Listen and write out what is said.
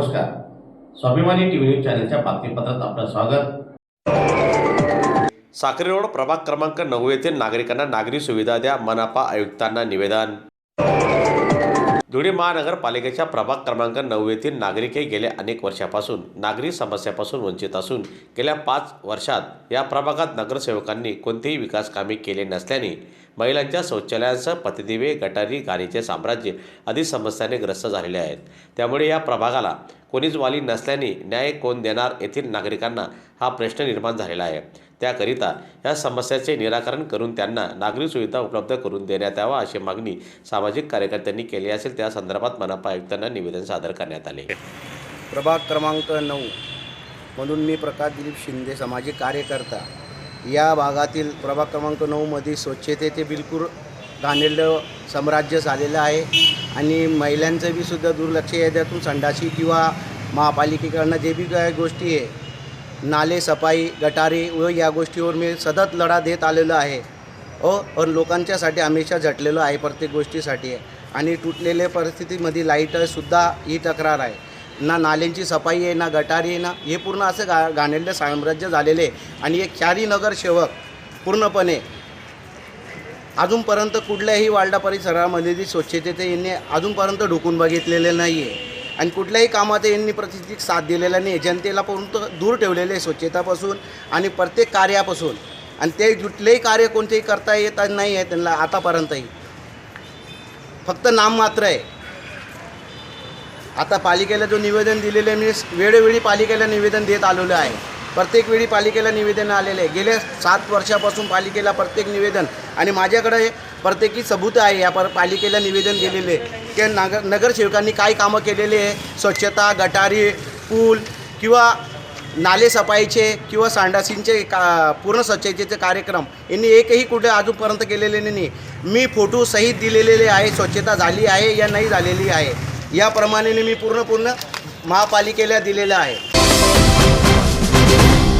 नमस्कार. स्वाभिमानी TV news चॅनलच्या बातमीपत्रात आपलं स्वागत. साक्री रोड प्रभाग क्रमांक 9 येथील नागरिकांना नागरी सुविधा द्या, मनपा आयुक्तांना निवेदन. धुळे महानगरपालिकेच्या प्रभाग क्रमांक 9 येथील नागरिक हे गेल्या अनेक वर्षापासून नागरी समस्यापासून वंचित असून गेल्या 5 वर्षात या प्रभागात नगरसेवकांनी कोणतेही विकास कामे केले नसल्याने महिलांच्या शौचालयांसह पतिदिवे, गटारी, घाणीचे साम्राज्य आदी समस्याने ग्रस्त झालेले आहेत. त्यामुळे या प्रभागाला कोणीच वाली नसल्याने न्याय कोण देणार येथील नागरिकांना हा प्रश्न निर्माण झालेला आहे. त्याकरिता या समस्याचे निराकरण करून त्यांना नागरी सुविधा उपलब्ध करून देण्यात यावा अशी मागणी सामाजिक कार्यकर्त्यांनी केली असेल. त्या संदर्भात मनपा आयुक्तांना निवेदन सादर करण्यात आले. प्रभाग क्रमांक 9 मधून मी प्रकाश दिलीप शिंदे, सामाजिक कार्यकर्ता. या भागातील प्रभाग क्रमांक 9 मध्ये स्वच्छतेचे बिलकुल घाणेरडं साम्राज्य झालेलं आहे आणि महिलांचं बी सुद्धा दुर्लक्ष आहे. त्यातून संडासी किंवा महापालिकेकडनं जे बी काही गोष्टी आहे, नाले सफाई, गटारी व या गोष्टीवर मी सतत लढा देत आलेलो आहे और लोकांच्यासाठी हमेशा झटलेलो आहे प्रत्येक गोष्टीसाठी. आणि तुटलेल्या परिस्थितीमध्ये लाईटसुद्धा ही तक्रार आहे. ना नाल्यांची सफाई आहे, ना गटारी आहे, ना हे पूर्ण असं घाणेरडं साम्राज्य झालेले आहे. आणि एक चारी नगरसेवक पूर्णपणे अजूनपर्यंत कुठल्याही वार्डा परिसरामध्ये जी स्वच्छतेचे यांनी अजूनपर्यंत ढुकून बघितलेले नाही आहे आणि कुठल्याही कामात यांनी प्रतिष्ठित साथ दिलेला नाही. जनतेला पूर्ण दूर ठेवलेले आहे स्वच्छतापासून आणि प्रत्येक कार्यापासून. आणि ते कुठलेही कार्य कोणतेही करता येत नाही आहे त्यांना आतापर्यंतही, फक्त नाममात्र आहे. आता पालिकेला जो निवेदन दिलेलं आहे, मी वेळोवेळी पालिकेला निवेदन देत आलेलो आहे. प्रत्येक वेळी पालिकेला निवेदन आलेले आहे. गेल्या 7 वर्षापासून पालिकेला प्रत्येक निवेदन आणि माझ्याकडे प्रत्येकी सबूत आहे या पालिकेला निवेदन दिलेले की नगरसेवकांनी काय कामं केलेले आहे. स्वच्छता, गटारी, पूल किंवा नाले सफाईचे किंवा संडासींचे पूर्ण स्वच्छतेचे कार्यक्रम यांनी एकही कुठे अजूनपर्यंत केलेले नाही. मी फोटो सहित दिलेले आहे. स्वच्छता झाली आहे या नाही झालेली आहे याप्रमाणे मी पूर्ण महापालिकेला दिलेलं आहे.